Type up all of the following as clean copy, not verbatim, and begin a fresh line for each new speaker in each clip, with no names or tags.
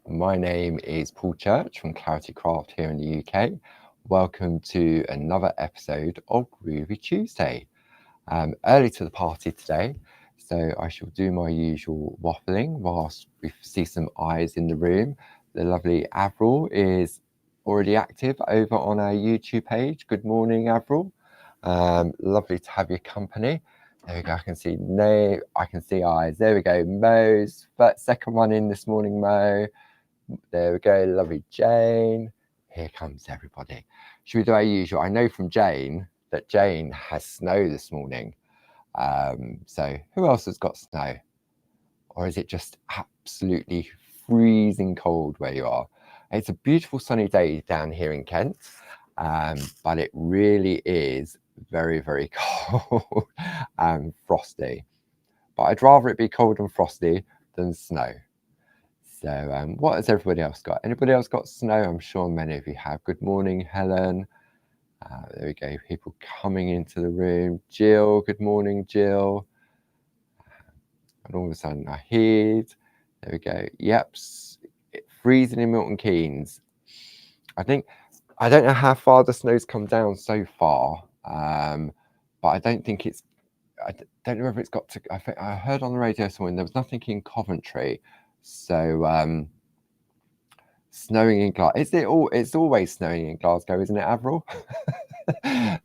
My name is Paul Church from Clarity Craft here in the UK. Welcome to another episode of Groovi Tuesday. Early to the party today, so I shall do my usual waffling whilst we see some eyes in the room. The lovely Avril is already active over on our YouTube page. Good morning, Avril. Lovely to have your company. There we go. I can see I can see eyes. There we go. Mo's second one in this morning, Mo. There we go. Lovely Jane. Here comes everybody. Should we do our usual? I know from Jane that Jane has snow this morning. So who else has got snow? Or is it just absolutely freezing cold where you are? It's a beautiful sunny day down here in Kent, but it really is very, very cold and frosty. But I'd rather it be cold and frosty than snow. So what has everybody else got? Anybody else got snow? I'm sure many of you have. Good morning, Helen. There we go, people coming into the room. Jill, good morning, Jill. And all of a sudden I heard, there we go. Yep, freezing in Milton Keynes. I don't know how far the snow's come down so far, but I don't think it's, I don't know whether it's got to, I heard on the radio somewhere there was nothing in Coventry. So snowing in Glasgow, it's always snowing in Glasgow, isn't it, Avril?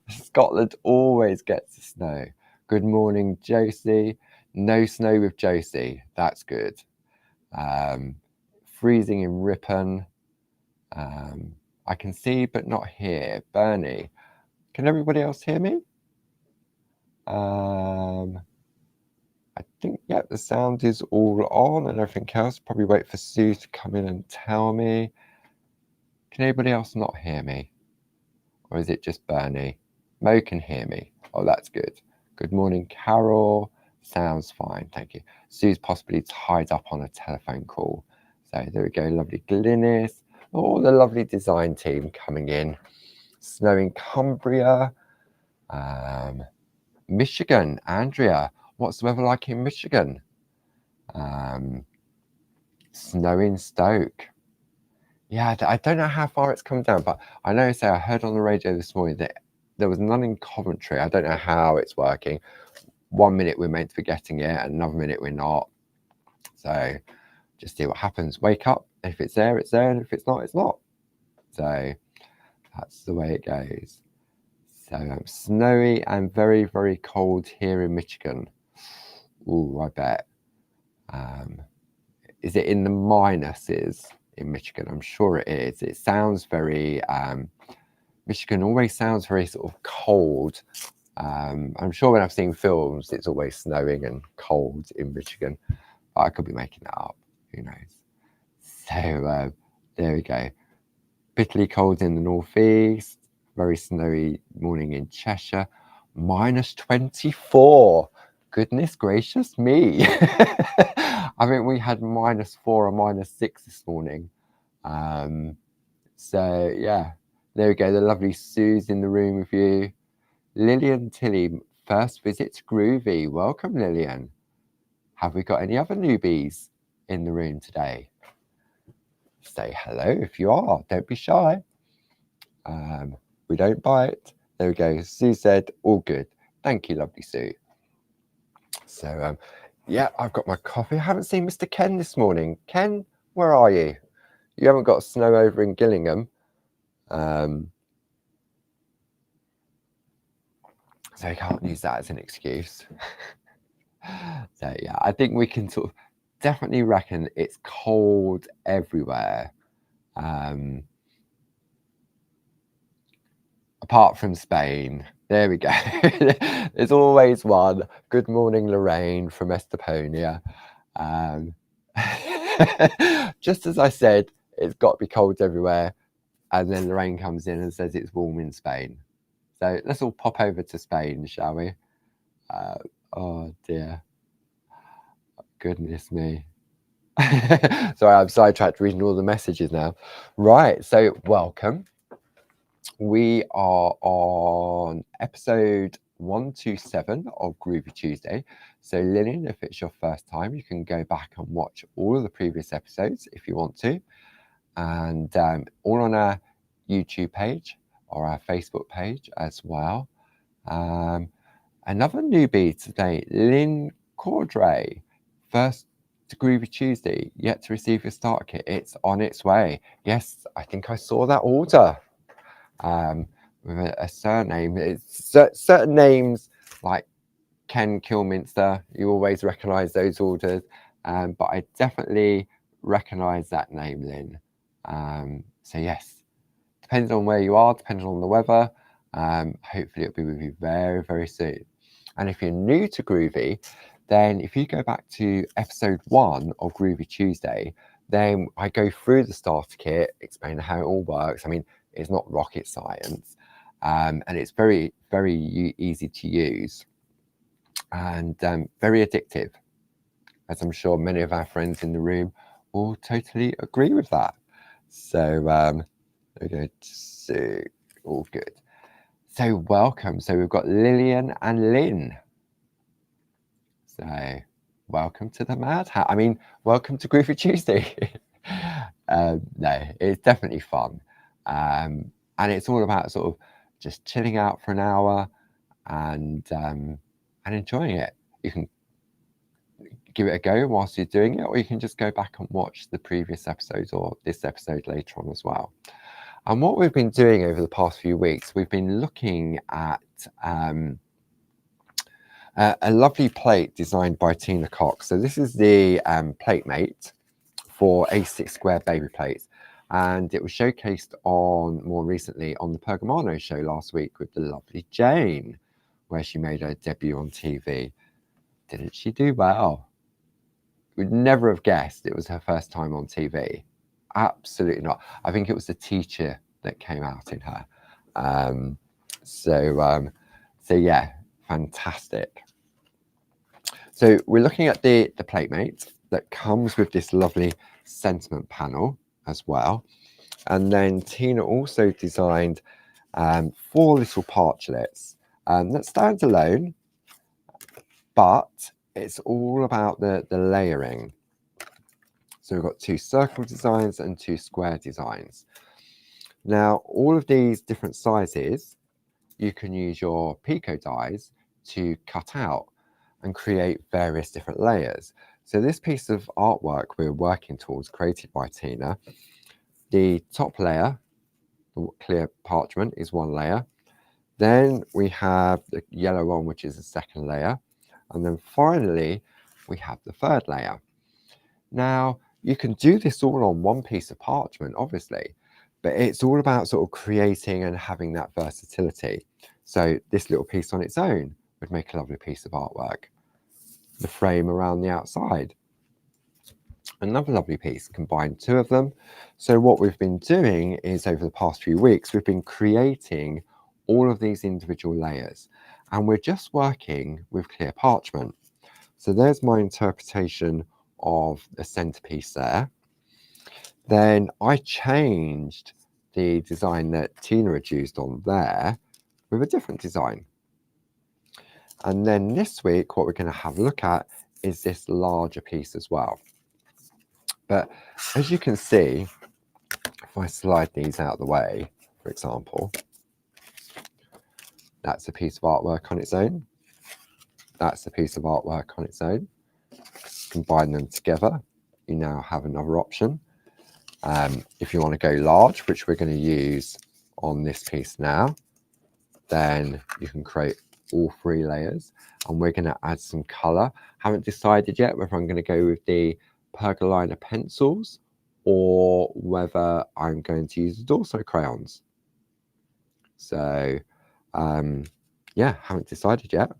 Scotland always gets the snow. Good morning, Josie. No snow with Josie, that's good. Freezing in Ripon. I can see but not hear. Bernie, can everybody else hear me? I think, yeah, the sound is all on and everything else. Probably wait for Sue to come in and tell me. Can anybody else not hear me? Or is it just Bernie? Mo can hear me. Oh, that's good. Good morning, Carol. Sounds fine, thank you. Sue's possibly tied up on a telephone call. So there we go, lovely Glynis. All the lovely design team coming in. Snow in Cumbria. Michigan, Andrea. What's the weather like in Michigan? Snow in Stoke. Yeah, I don't know how far it's come down, but I know, I heard on the radio this morning that there was none in Coventry. I don't know how it's working. 1 minute we're meant to be getting it, another minute we're not. So just see what happens. Wake up. If it's there, it's there. And if it's not, it's not. So that's the way it goes. So snowy and very, very cold here in Michigan. Ooh, I bet. Is it in the minuses in Michigan? I'm sure it is. It sounds very, Michigan always sounds very sort of cold. I'm sure when I've seen films, it's always snowing and cold in Michigan. But I could be making that up. Who knows? So there we go. Bitterly cold in the northeast. Very snowy morning in Cheshire. Minus 24. Goodness gracious me. I think we had -4 or -6 this morning. So yeah, there we go. The lovely Sue's in the room with you. Lillian Tilly, first visit to Groovi. Welcome, Lillian. Have we got any other newbies in the room today? Say hello if you are. Don't be shy. We don't bite. There we go. Sue said, all good. Thank you, lovely Sue. So, yeah, I've got my coffee. I haven't seen Mr. Ken this morning. Ken, where are you? You haven't got snow over in Gillingham. So you can't use that as an excuse. So, yeah, I think we can sort of definitely reckon it's cold everywhere. Apart from Spain. There we go. There's always one. Good morning, Lorraine from Estonia. Just as I said, it's got to be cold everywhere. And then Lorraine comes in and says it's warm in Spain. So let's all pop over to Spain, shall we? Oh, dear. Goodness me. Sorry, I'm sidetracked reading all the messages now. Right, so welcome. We are on episode 127 of Groovi Tuesday. So Lillian, if it's your first time, you can go back and watch all of the previous episodes if you want to, and all on our YouTube page or our Facebook page as well. Another newbie today, Lynn Cordray, first to Groovi Tuesday, yet to receive your starter kit. It's on its way. Yes, I think I saw that order. With a surname. It's certain names like Ken Kilminster, you always recognise those orders, but I definitely recognise that name, Lynn. So yes, depending on where you are, depending on the weather, hopefully it'll be with you very, very soon. And if you're new to Groovi, then if you go back to episode 1 of Groovi Tuesday, then I go through the starter kit, explain how it all works. I mean, it's not rocket science, and it's very, very easy to use and very addictive, as I'm sure many of our friends in the room will totally agree with that. So we're going to see, all good. So welcome. So we've got Lillian and Lynn. So welcome to the Mad Hat. I mean, welcome to Groovi Tuesday. No, it's definitely fun. And it's all about sort of just chilling out for an hour and enjoying it. You can give it a go whilst you're doing it, or you can just go back and watch the previous episodes or this episode later on as well. And what we've been doing over the past few weeks, we've been looking at a lovely plate designed by Tina Cox. So this is the plate mate for A6sq baby plates, and it was showcased on more recently on the Pergamano show last week with the lovely Jane, where she made her debut on TV. Didn't she do well? We'd never have guessed it was her first time on TV. Absolutely not. I think it was the teacher that came out in her. So yeah, fantastic. So we're looking at the plate mate that comes with this lovely sentiment panel as well. And then Tina also designed 4 little parchlets that stand alone, but it's all about the layering. So we've got 2 circle designs and 2 square designs. Now, all of these different sizes, you can use your Pico dies to cut out and create various different layers. So this piece of artwork we're working towards, created by Tina, the top layer, the clear parchment, is 1 layer. Then we have the yellow one, which is the 2nd layer. And then finally, we have the 3rd layer. Now, you can do this all on 1 piece of parchment, obviously, but it's all about sort of creating and having that versatility. So this little piece on its own would make a lovely piece of artwork. The frame around the outside, another lovely piece, combine 2 of them. So what we've been doing is, over the past few weeks, we've been creating all of these individual layers, and we're just working with clear parchment. So there's my interpretation of the centerpiece there. Then I changed the design that Tina had used on there with a different design. And then this week, what we're going to have a look at is this larger piece as well. But as you can see, if I slide these out of the way, for example, that's a piece of artwork on its own. That's a piece of artwork on its own. Combine them together, you now have another option. If you want to go large, which we're going to use on this piece now, then you can create all 3 layers, and we're going to add some color. Haven't decided yet whether I'm going to go with the pergolina pencils or whether I'm going to use the Dorso crayons. So yeah, haven't decided yet.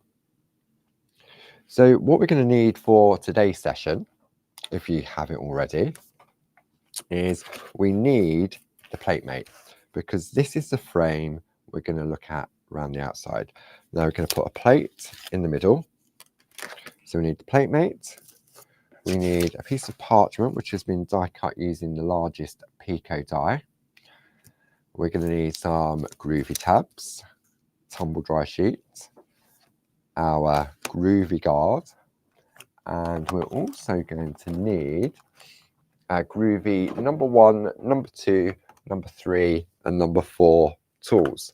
So what we're going to need for today's session, if you haven't already, is we need the plate mate, because this is the frame we're going to look at around the outside. Now we're going to put a plate in the middle. So we need the plate mate. We need a piece of parchment, which has been die cut using the largest Pico die. We're going to need some Groovi tabs, tumble dry sheets, our Groovi guard, And we're also going to need Groovi number 1, number 2, number 3, and number 4 tools.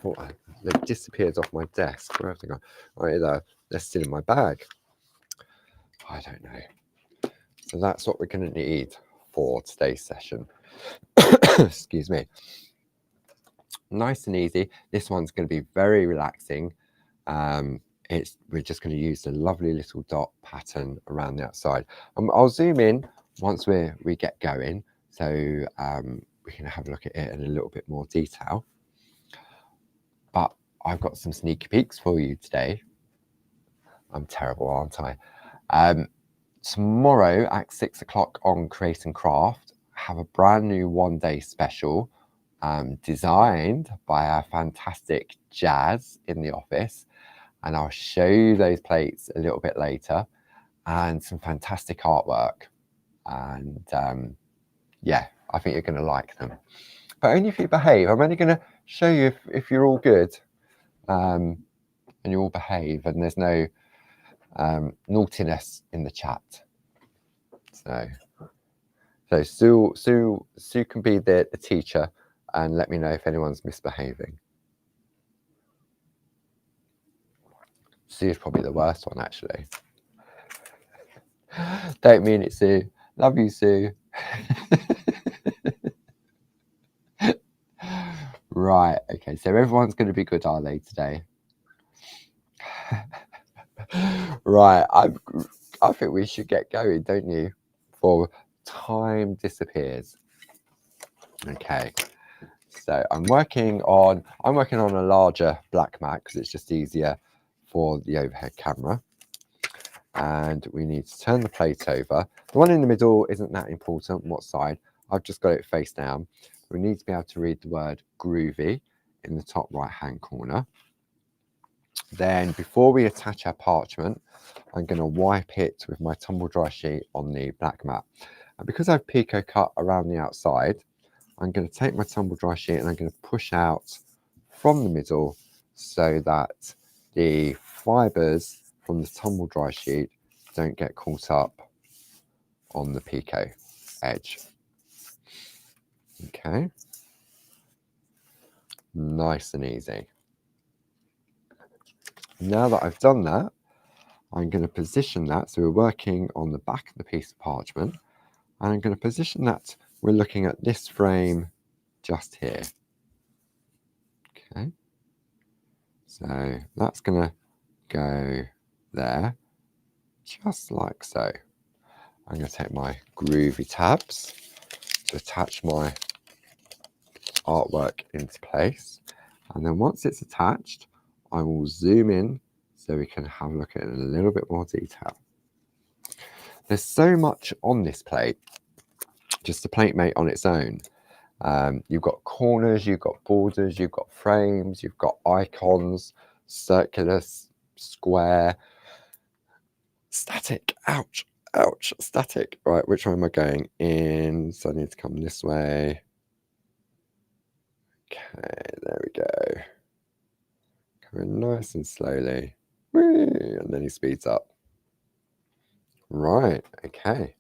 Oh, they've disappeared off my desk. Where have they gone? Oh, yeah, they're still in my bag. I don't know. So that's what we're going to need for today's session. Excuse me. Nice and easy. This one's going to be very relaxing. We're just going to use the lovely little dot pattern around the outside. I'll zoom in once we get going, so we can have a look at it in a little bit more detail. But I've got some sneaky peeks for you today. I'm terrible, aren't I? Tomorrow at 6 o'clock on Create and Craft, have a brand new one-day special designed by our fantastic Jazz in the office. And I'll show you those plates a little bit later, and some fantastic artwork. And yeah, I think you're going to like them. But only if you behave. I'm only going to show you if you're all good and you all behave, and there's no naughtiness in the chat. So Sue can be the teacher and let me know if anyone's misbehaving. Sue's probably the worst one, actually. Don't mean it, Sue. Love you, Sue. Right, okay, so everyone's going to be good, are they, today? Right, I think we should get going, don't you? For time disappears. Okay, so I'm working on a larger black mat because it's just easier for the overhead camera. And we need to turn the plate over. The one in the middle isn't that important, what side. I've just got it face down. We need to be able to read the word Groovi in the top right hand corner. Then before we attach our parchment, I'm going to wipe it with my tumble dry sheet on the black mat. And because I've pico cut around the outside, I'm going to take my tumble dry sheet and I'm going to push out from the middle so that the fibres from the tumble dry sheet don't get caught up on the pico edge. Okay, nice and easy. Now that I've done that, I'm going to position that, so we're working on the back of the piece of parchment, and I'm going to position that, we're looking at this frame just here. Okay, so that's going to go there, just like so. I'm going to take my Groovi tabs to attach my artwork into place, and then once it's attached, I will zoom in so we can have a look at it in a little bit more detail. There's so much on this plate, just a plate mate on its own. You've got corners, you've got borders, you've got frames, you've got icons, circular, square, static, ouch, static. Right, which way am I going? In, so I need to come this way. Okay, there we go. Coming nice and slowly. Whee, and then he speeds up. Right, okay.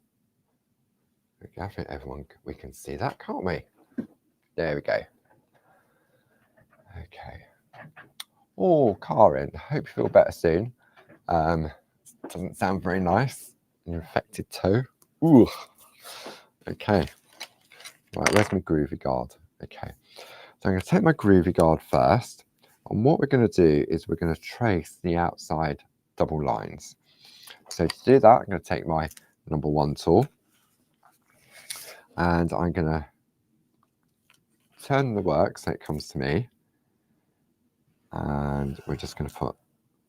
I think we can see that, can't we? There we go. Okay. Oh, Karen, I hope you feel better soon. Doesn't sound very nice. Your infected toe. Ooh. Okay. Right, where's my Groovi guard? Okay. So I'm going to take my Groovi guard first. And what we're going to do is we're going to trace the outside double lines. So to do that, I'm going to take my number 1 tool. And I'm going to turn the work so it comes to me. And we're just going to put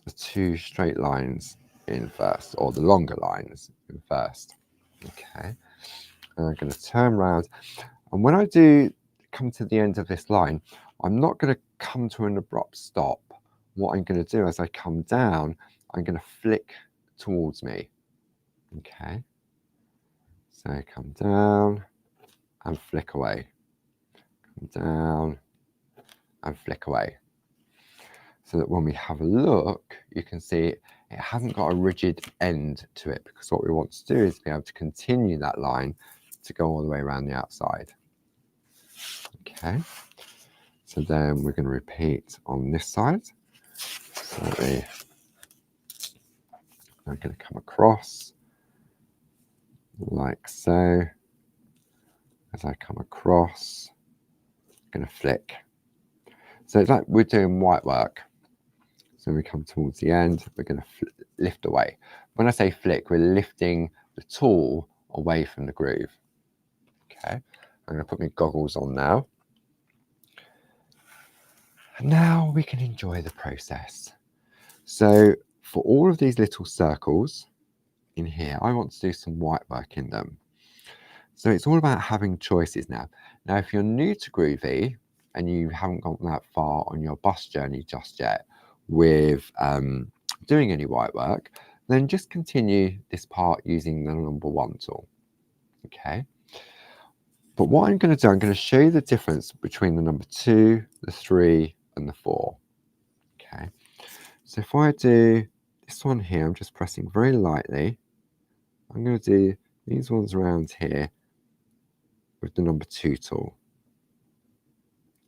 the 2 straight lines in first, or the longer lines in first. Okay. And I'm going to turn around. And when I do come to the end of this line, I'm not going to come to an abrupt stop. What I'm going to do as I come down, I'm going to flick towards me. Okay. So come down and flick away. Come down and flick away. so that when we have a look, you can see it hasn't got a rigid end to it, because what we want to do is be able to continue that line to go all the way around the outside. Okay, so then we're going to repeat on this side. So I'm going to come across like so. As I come across, I'm going to flick. So it's like we're doing white work. So we come towards the end, we're going to lift away. When I say flick, we're lifting the tool away from the groove. Okay, I'm going to put my goggles on now. And now we can enjoy the process. So for all of these little circles in here, I want to do some white work in them. So it's all about having choices now. Now, if you're new to Groovi and you haven't gone that far on your bus journey just yet with doing any white work, then just continue this part using the number 1 tool. Okay. But what I'm going to do, I'm going to show you the difference between the number 2, the 3, and the 4. Okay. So if I do this one here, I'm just pressing very lightly. I'm going to do these ones around here with the number 2 tool.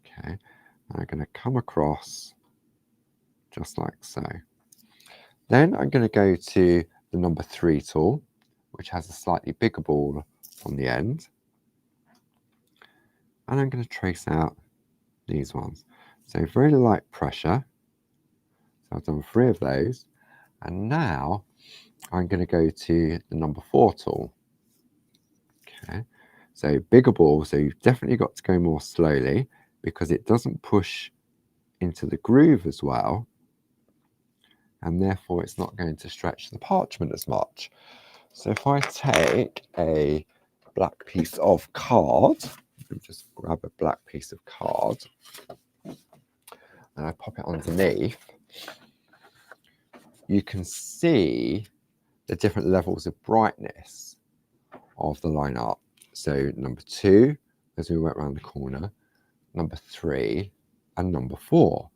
Okay, and I'm going to come across just like so. Then I'm going to go to the number 3 tool, which has a slightly bigger ball on the end. And I'm going to trace out these ones. So very light pressure. So I've done 3 of those. And now I'm going to go to the number 4 tool. Okay, so bigger ball, so you've definitely got to go more slowly because it doesn't push into the groove as well, and therefore it's not going to stretch the parchment as much. So if I take a black piece of card, just grab a black piece of card and I pop it underneath, you can see the different levels of brightness of the line art. So number 2, as we went around the corner, number 3, and number 4.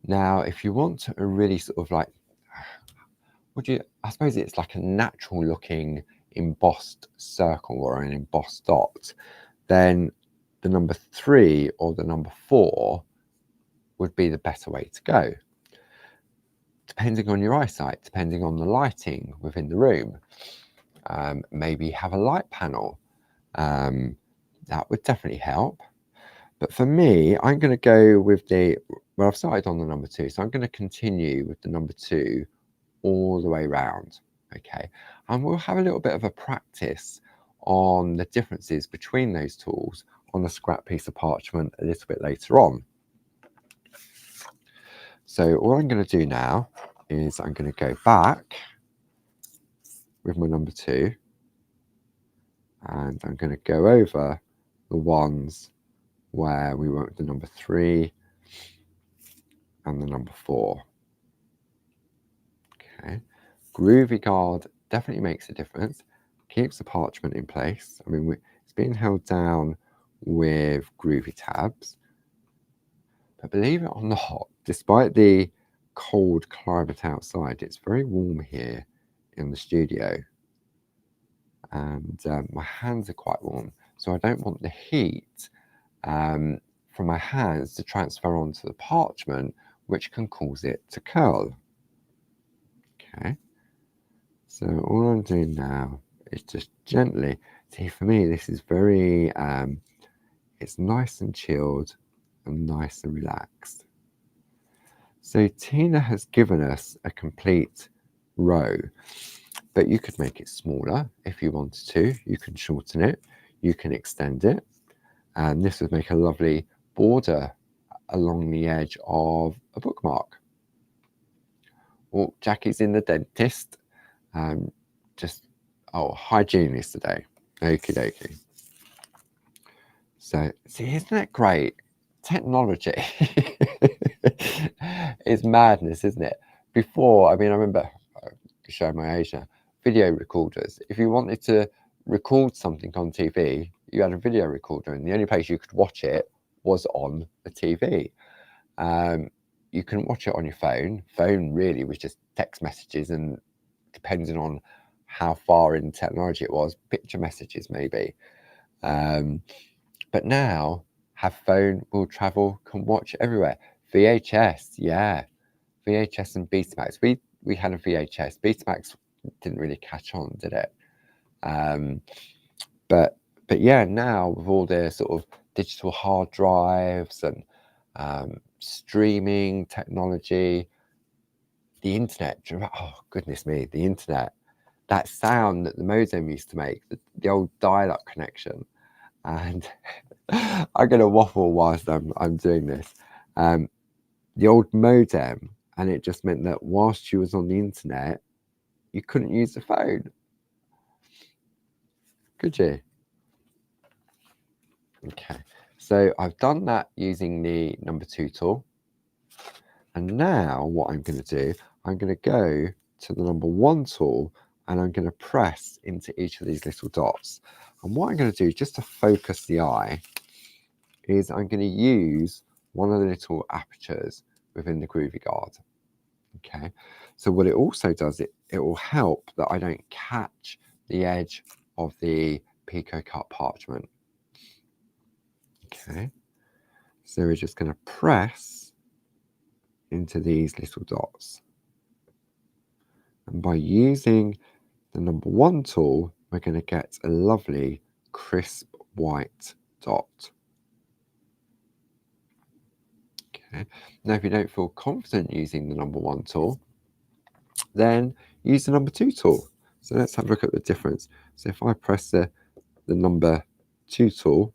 Now, if you want a really sort of like, I suppose it's like a natural looking embossed circle or an embossed dot, then the number 3 or the number 4 would be the better way to go. Depending on your eyesight, depending on the lighting within the room. Maybe have a light panel. That would definitely help. But for me, I'm going to go with well, I've started on the number 2, so I'm going to continue with the number 2 all the way round. Okay, and we'll have a little bit of a practice on the differences between those tools on a scrap piece of parchment a little bit later on. So all I'm going to do now is I'm going to go back with my number 2 and I'm going to go over the ones where we went with the number 3 and the number 4. Okay, Groovi guard definitely makes a difference, keeps the parchment in place. I mean, it's being held down with Groovi tabs, but believe it or not, despite the cold climate outside, it's very warm here in the studio, and my hands are quite warm, so I don't want the heat from my hands to transfer onto the parchment, which can cause it to curl. Okay, so all I'm doing now is just gently, see, for me this is very, it's nice and chilled and nice and relaxed. So Tina has given us a complete row, but you could make it smaller if you wanted to. You can shorten it, you can extend it, and this would make a lovely border along the edge of a bookmark. Well, Jackie's in the dentist. Hygienist today. Okie dokie. So, see, isn't that great? Technology is madness, isn't it? Before, I mean, I remember showing my age now, video recorders. If you wanted to record something on TV, you had a video recorder, and the only place you could watch it was on the TV. you couldn't watch it on your phone. Phone really was just text messages, and depending on how far in technology it was, picture messages maybe. But now, have phone, will travel, can watch everywhere. VHS, yeah, VHS and Betamax. We had a VHS. Betamax didn't really catch on, did it? But yeah, now with all the sort of digital hard drives and streaming technology, the internet. Oh goodness me, the internet. That sound that the modem used to make, the old dial-up connection. And I'm going to waffle whilst I'm doing this. The old modem, and it just meant that whilst you was on the internet, you couldn't use the phone. Could you? Okay, so I've done that using the number 2 tool. And now what I'm going to do, I'm going to go to the number 1 tool, and I'm going to press into each of these little dots. And what I'm going to do, just to focus the eye, is I'm going to use one of the little apertures within the Groovi guard. Okay, so what it also does, it will help that I don't catch the edge of the Pico cut parchment. Okay, so we're just going to press into these little dots. And by using the number 1 tool, we're going to get a lovely crisp white dot. Okay. Now, if you don't feel confident using the number 1 tool, then use the number 2 tool. So let's have a look at the difference. So if I press the number 2 tool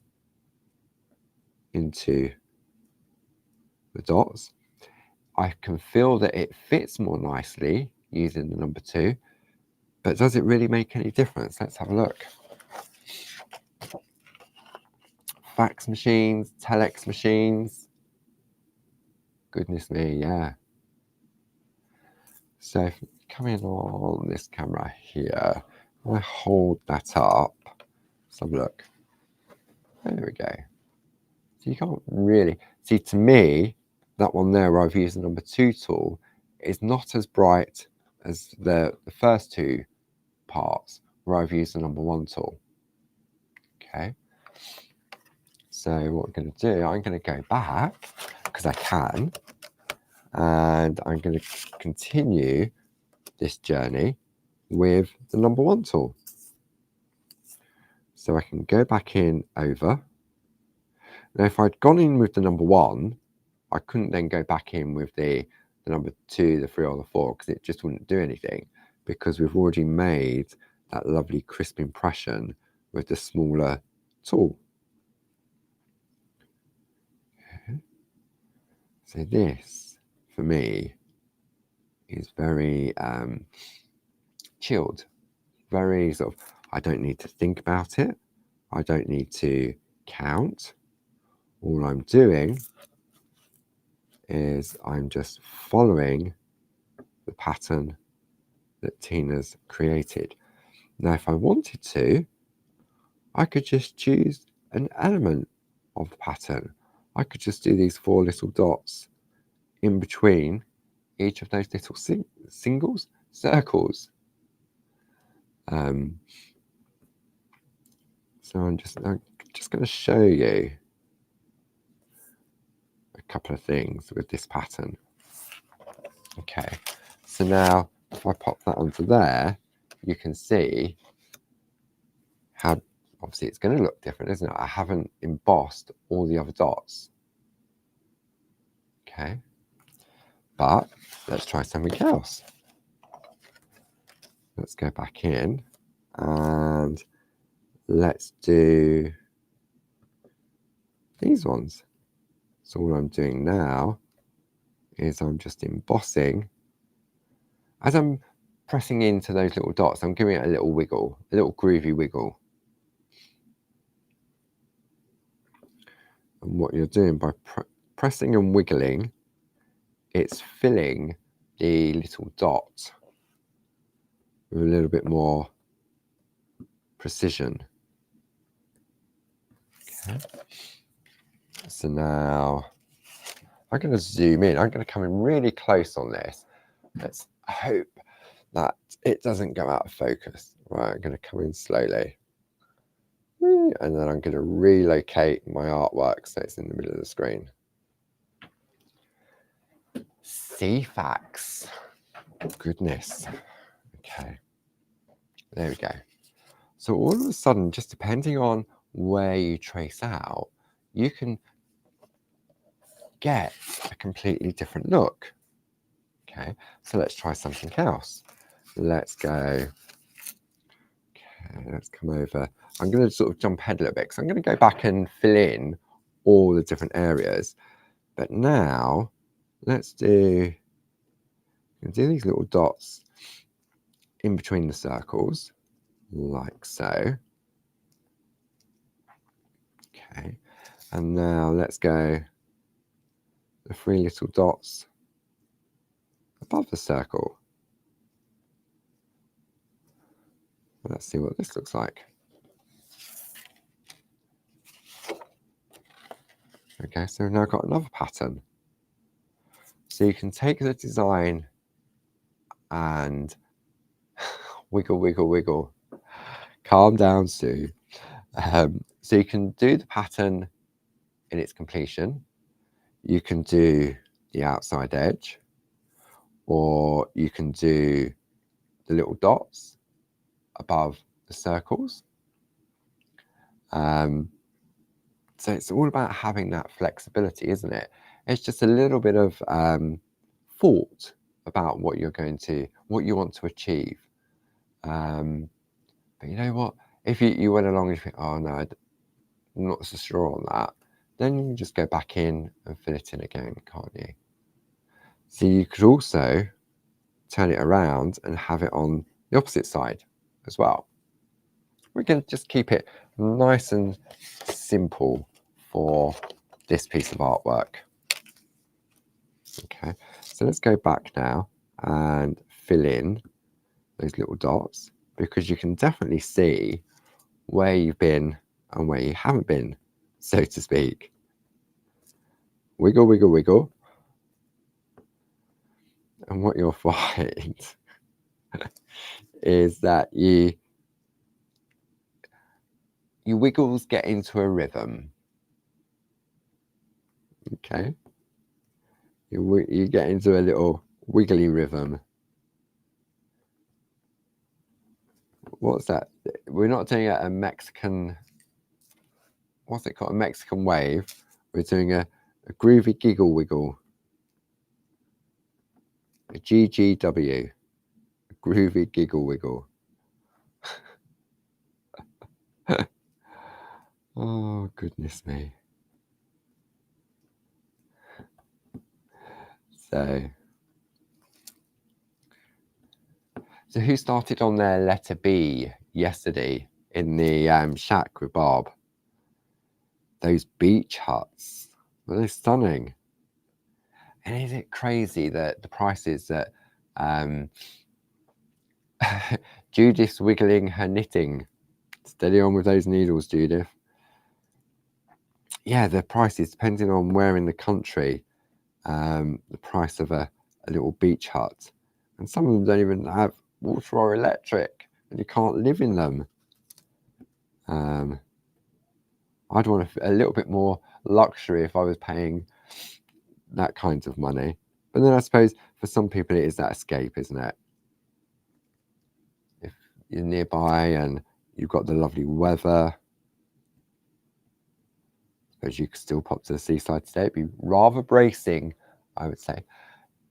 into the dots, I can feel that it fits more nicely using the number 2. But does it really make any difference? Let's have a look. Fax machines, telex machines. Goodness me, yeah. So if you come in on this camera here, I hold that up. Let's have a look. There we go. So you can't really see, to me, that one there where I've used the number 2 tool is not as bright as the first 2 parts where I've used the number 1 tool. Okay. So what I'm going to do, I'm going to go back because I can, and I'm going to continue this journey with the number 1 tool. So I can go back in over. Now, if I'd gone in with the number 1, I couldn't then go back in with the number 2, the 3, or the 4, because it just wouldn't do anything, because we've already made that lovely crisp impression with the smaller tool. Okay. So this, for me, is very chilled, very sort of, I don't need to think about it. I don't need to count. All I'm doing is I'm just following the pattern that Tina's created. Now, if I wanted to, I could just choose an element of the pattern. I could just do these 4 little dots in between each of those little circles. So I'm just going to show you a couple of things with this pattern. Okay, so now if I pop that onto there, you can see how obviously it's going to look different, isn't it? I haven't embossed all the other dots. Okay, but let's try something else. Let's go back in and let's do these ones. So all I'm doing now is I'm just embossing. As I'm pressing into those little dots, I'm giving it a little wiggle, a little groovy wiggle. And what you're doing by pressing and wiggling, it's filling the little dot with a little bit more precision. Okay. So now, if I'm going to zoom in. I'm going to come in really close on this. Let's hope that it doesn't go out of focus. Right, I'm going to come in slowly. And then I'm going to relocate my artwork so it's in the middle of the screen. CFAX. Goodness. Okay. There we go. So all of a sudden, just depending on where you trace out, you can get a completely different look. Okay, so let's try something else. Let's go, okay, let's come over. I'm going to sort of jump ahead a little bit because I'm going to go back and fill in all the different areas. But now let's do these little dots in between the circles, like so. Okay, and now let's go the 3 little dots above the circle. Let's see what this looks like. Okay, so we've now got another pattern. So you can take the design and wiggle, wiggle, wiggle. Calm down, Sue. So you can do the pattern in its completion. You can do the outside edge, or you can do the little dots above the circles. So it's all about having that flexibility, isn't it? It's just a little bit of thought about what you want to achieve. But you know what? If you went along and you think, oh no, I'm not so sure on that, then you can just go back in and fill it in again, can't you? So you could also turn it around and have it on the opposite side as well. We're going to just keep it nice and simple for this piece of artwork. Okay, so let's go back now and fill in those little dots, because you can definitely see where you've been and where you haven't been, so to speak. Wiggle, wiggle, wiggle. And what you'll find is that your wiggles get into a rhythm. Okay, you get into a little wiggly rhythm. What's that? We're not doing a Mexican, what's it called? A Mexican wave. We're doing a groovy giggle wiggle. A GGW. A groovy giggle wiggle. Oh, goodness me. So who started on their letter B yesterday in the shack with Bob? Those beach huts, were they stunning? And is it crazy that the prices that Judith's wiggling her knitting? Steady on with those needles, Judith. Yeah, the prices, depending on where in the country, the price of a little beach hut. And some of them don't even have water or electric, and you can't live in them. I'd want a little bit more luxury if I was paying that kind of money. But then I suppose for some people it is that escape, isn't it? If you're nearby and you've got the lovely weather, I suppose you could still pop to the seaside today. It'd be rather bracing, I would say.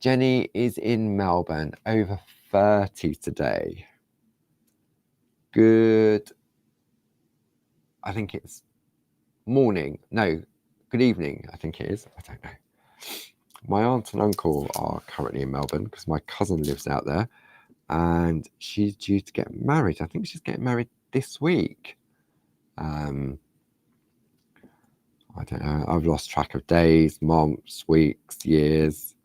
Jenny is in Melbourne, over 30 today. Good, I think it's morning. No, good evening, I think it is. I don't know. My aunt and uncle are currently in Melbourne because my cousin lives out there, and she's due to get married. I think she's getting married this week. I don't know. I've lost track of days, months, weeks, years.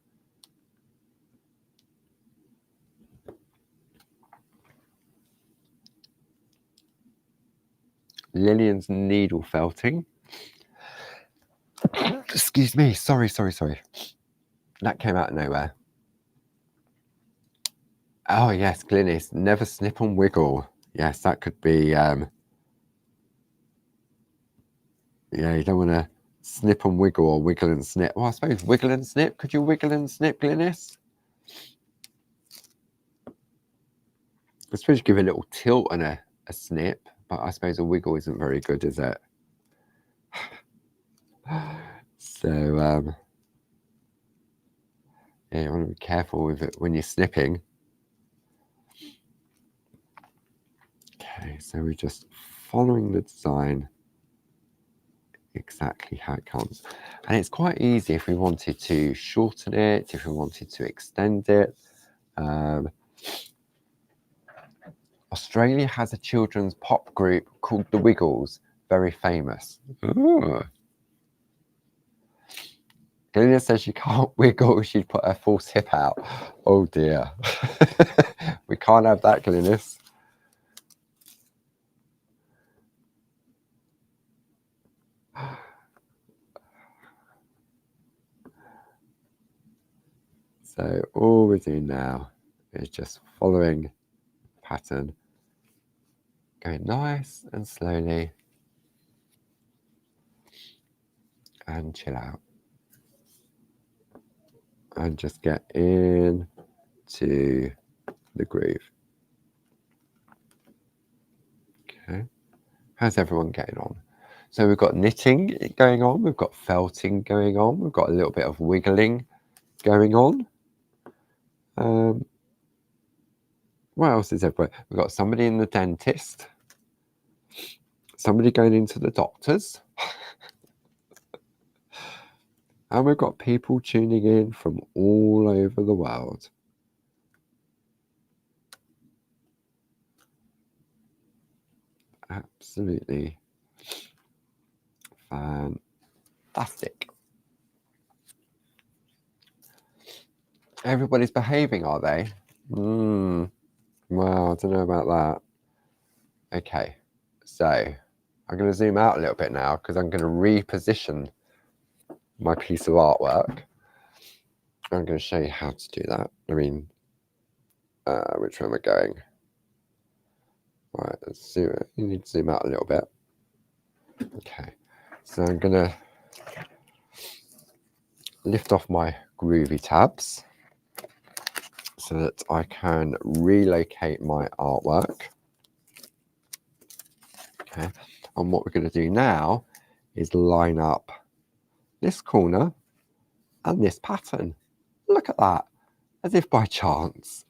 Lillian's needle felting. Excuse me, sorry. That came out of nowhere. Oh yes, Glynis, never snip and wiggle. Yes, that could be, yeah, you don't want to snip and wiggle or wiggle and snip. Well, I suppose wiggle and snip. Could you wiggle and snip, Glynis? I suppose you give a little tilt and a snip, but I suppose a wiggle isn't very good, is it? So, yeah, you want to be careful with it when you're snipping. Okay, so we're just following the design exactly how it comes. And it's quite easy if we wanted to shorten it, if we wanted to extend it. Australia has a children's pop group called The Wiggles, very famous. Ooh. Galina says she can't wiggle, she'd put her false hip out. Oh dear. We can't have that, Glynis. So all we're doing now is just following the pattern, going nice and slowly, and chill out. And just get in to the groove. Okay. How's everyone getting on? So we've got knitting going on, we've got felting going on, we've got a little bit of wiggling going on. What else is everywhere? We've got somebody in the dentist, somebody going into the doctors, and we've got people tuning in from all over the world. Absolutely fantastic. Everybody's behaving, are they? Well, I don't know about that. Okay, so I'm going to zoom out a little bit now because I'm going to reposition my piece of artwork. I'm going to show you how to do that. I mean, which way am I going? Right, let's zoom it. You need to zoom out a little bit. Okay, so I'm going to lift off my Groovi tabs so that I can relocate my artwork. Okay, and what we're going to do now is line up this corner and this pattern. Look at that, as if by chance.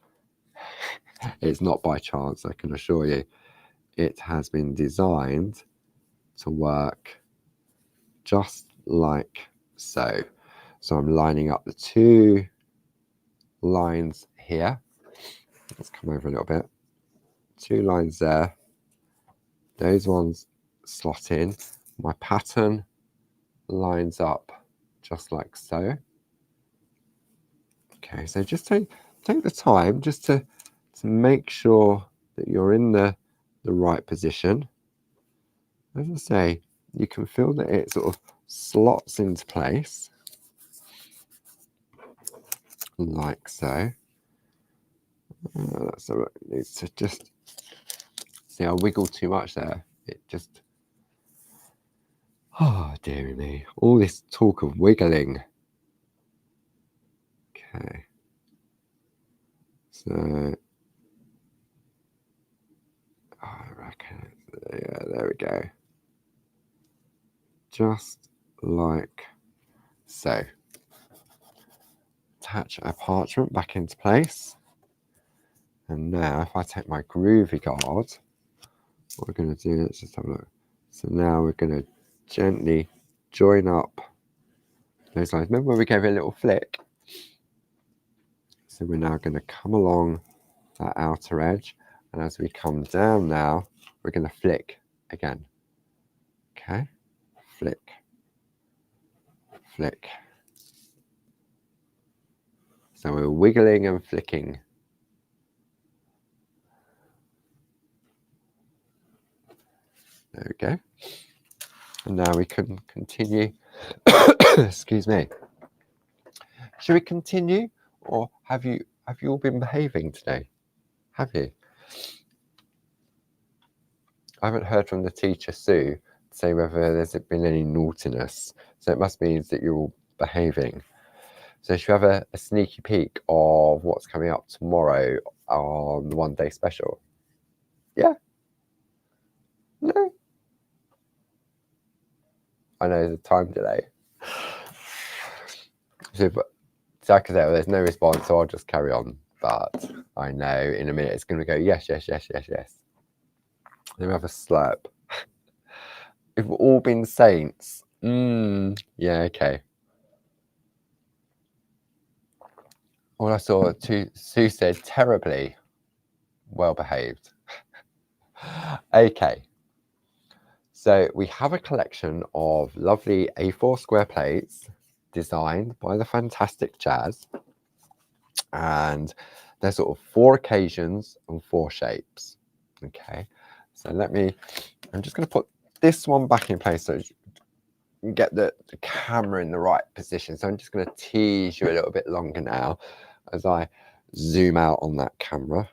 It's not by chance, I can assure you. It has been designed to work just like so. So I'm lining up the two lines here. Let's come over a little bit. Two lines there. Those ones slot in. My pattern lines up just like so. Okay, so just take the time just to make sure that you're in the right position. As I say, you can feel that it sort of slots into place like so. So it needs to just see, I wiggled too much there. It just, oh dearie me, all this talk of wiggling. Okay, so I reckon, yeah, there we go. Just like so. Attach our parchment back into place. And now if I take my Groovi guard, what we're going to do, let's just have a look. So now we're going to gently join up those lines. Remember when we gave it a little flick? So we're now going to come along that outer edge. And as we come down now, we're going to flick again. Okay, flick, flick. So we're wiggling and flicking. There we go. And now we can continue Excuse me. Should we continue, or have you all been behaving today? Have you? I haven't heard from the teacher, Sue, to say whether there's been any naughtiness. So it must mean that you're all behaving. So should we have a sneaky peek of what's coming up tomorrow on the one-day special? Yeah? No? I know there's a time delay. So I can say, well, there's no response, so I'll just carry on. But I know in a minute it's going to go, yes, yes, yes, yes, yes. Then we have a slurp. We've all been saints. Yeah, okay. All I saw, Sue said, terribly well behaved. Okay. So we have a collection of lovely A4 square plates designed by the fantastic Jazz. And there's sort of 4 occasions and 4 shapes. Okay. So I'm just going to put this one back in place so you can get the camera in the right position. So I'm just going to tease you a little bit longer now as I zoom out on that camera.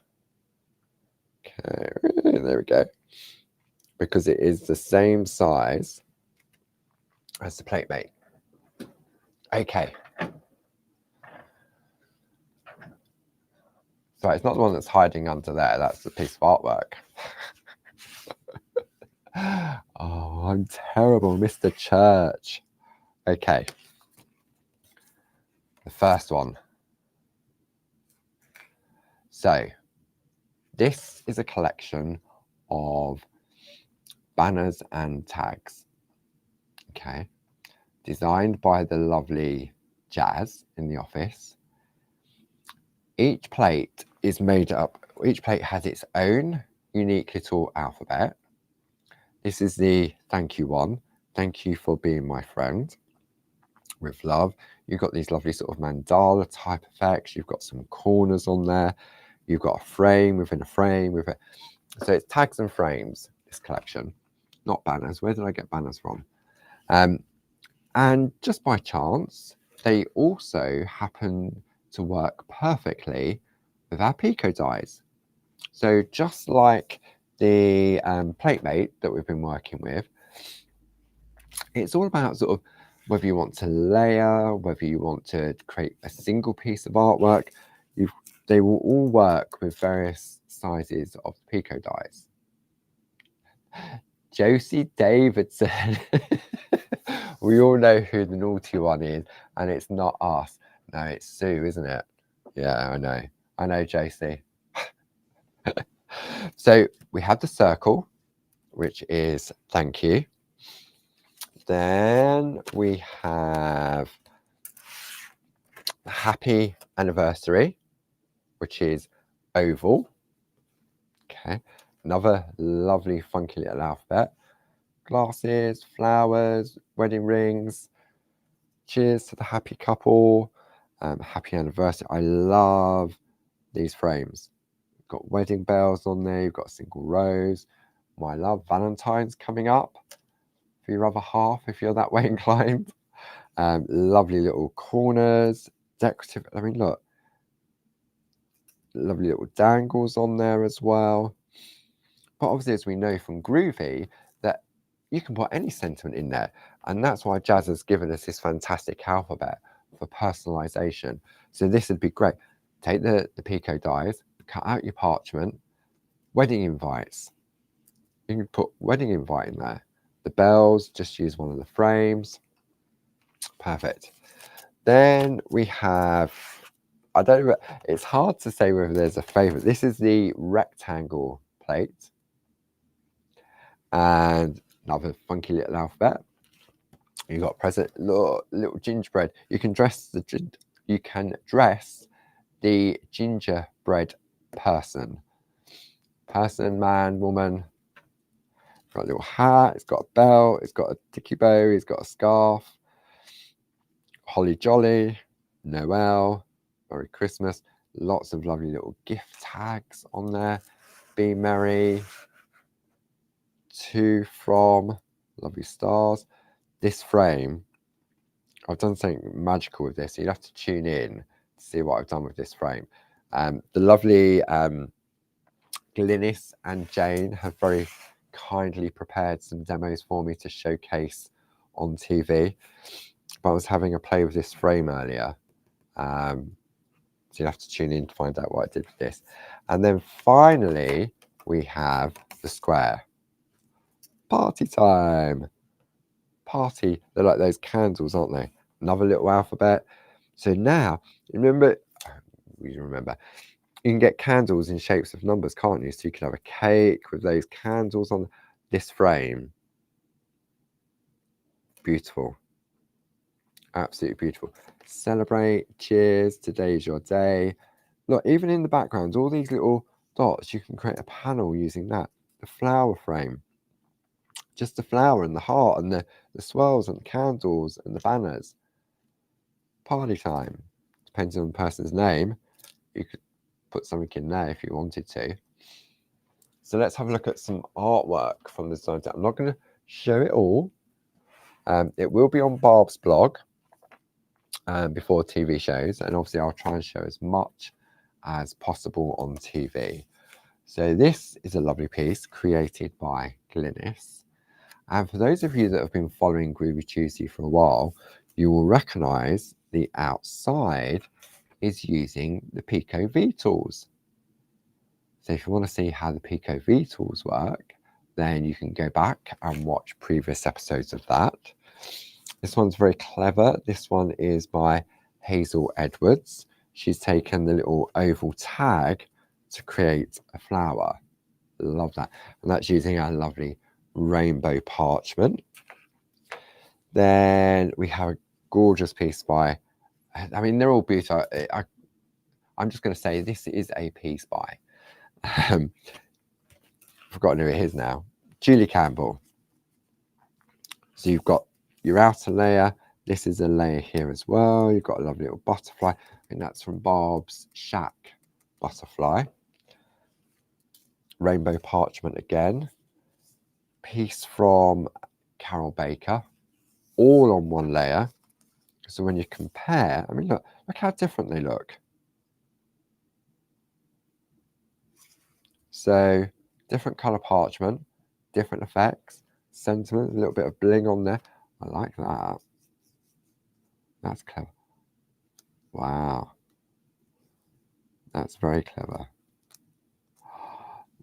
Okay, there we go. Because it is the same size as the plate mate. Okay. So it's not the one that's hiding under there. That's the piece of artwork. Oh, I'm terrible, Mr. Church. Okay. The first one. So this is a collection of banners and tags. Okay. Designed by the lovely Jazz in the office. Each plate is made up, each plate has its own unique little alphabet. This is the thank you one. Thank you for being my friend. With love. You've got these lovely sort of mandala type effects. You've got some corners on there. You've got a frame within a frame with it. So it's tags and frames, this collection, not banners. Where did I get banners from? And just by chance, they also happen to work perfectly with our Pico dies. So just like the plate mate that we've been working with, it's all about sort of whether you want to layer, whether you want to create a single piece of artwork, they will all work with various sizes of Pico dies. Josie Davidson. We all know who the naughty one is, and it's not us. No, it's Sue, isn't it? Yeah, I know. I know, Josie. So we have the circle, which is thank you. Then we have happy anniversary, which is oval. Okay, another lovely funky little alphabet. Glasses, flowers, wedding rings. Cheers to the happy couple. Happy anniversary. I love these frames. You've got wedding bells on there. You've got a single rose. My love, Valentine's coming up for your other half if you're that way inclined. Lovely little corners, decorative. I mean, look, lovely little dangles on there as well. But obviously, as we know from Groovi, that you can put any sentiment in there. And that's why Jazz has given us this fantastic alphabet for personalization. So this would be great. Take the Pico dies, cut out your parchment, wedding invites. You can put wedding invite in there. The bells, just use one of the frames. Perfect. Then we have, I don't know, it's hard to say whether there's a favorite. This is the rectangle plate. And another funky little alphabet. You got present little gingerbread. You can dress the gingerbread person. Person, man, woman. Got a little hat. It's got a belt. It's got a dicky bow. It's got a scarf. Holly jolly, Noel, Merry Christmas. Lots of lovely little gift tags on there. Be merry. To, from, lovely stars. This frame I've done something magical with this. So you'll have to tune in to see what I've done with this frame. The lovely Glynis and Jane have very kindly prepared some demos for me to showcase on TV. But I was having a play with this frame earlier. So you'll have to tune in to find out what I did with this. And then finally, we have the square. Party time. Party. They're like those candles, aren't they? Another little alphabet. So now, remember, you can get candles in shapes of numbers, can't you? So you can have a cake with those candles on this frame. Beautiful. Absolutely beautiful. Celebrate. Cheers. Today's your day. Look, even in the background, all these little dots, you can create a panel using that. The flower frame. Just the flower and the heart and the swirls and the candles and the banners. Party time. Depends on the person's name. You could put something in there if you wanted to. So let's have a look at some artwork from the design. I'm not going to show it all. It will be on Barb's blog before TV shows, and obviously I'll try and show as much as possible on TV. So this is a lovely piece created by Glynis. And for those of you that have been following Groovi Tuesday for a while, you will recognise the outside is using the Pico V tools. So if you want to see how the Pico V tools work, then you can go back and watch previous episodes of that. This one's very clever. This one is by Hazel Edwards. She's taken the little oval tag to create a flower. Love that. And that's using our lovely rainbow parchment. Then we have a gorgeous piece by, I mean, they're all beautiful. I'm just going to say this is a piece by, forgotten who it is now, Julie Campbell. So you've got your outer layer. This is a layer here as well. You've got a lovely little butterfly. I think that's from Barb's Shack butterfly. Rainbow parchment again. Piece from Carol Baker. All on one layer. So when you compare, I mean, look how different they look. So different color parchment, different effects, sentiment, a little bit of bling on there. I like that. That's clever. Wow. That's very clever.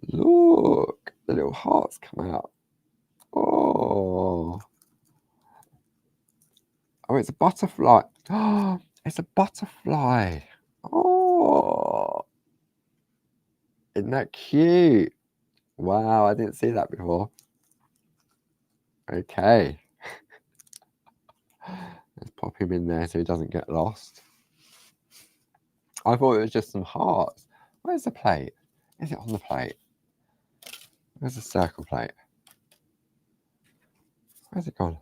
Look, the little hearts come out. Oh. Oh, it's a butterfly. Oh, it's a butterfly. Oh. Isn't that cute? Wow, I didn't see that before. Okay. Let's pop him in there so he doesn't get lost. I thought it was just some hearts. Where's the plate? Is it on the plate? Where's the circle plate? Where's it gone?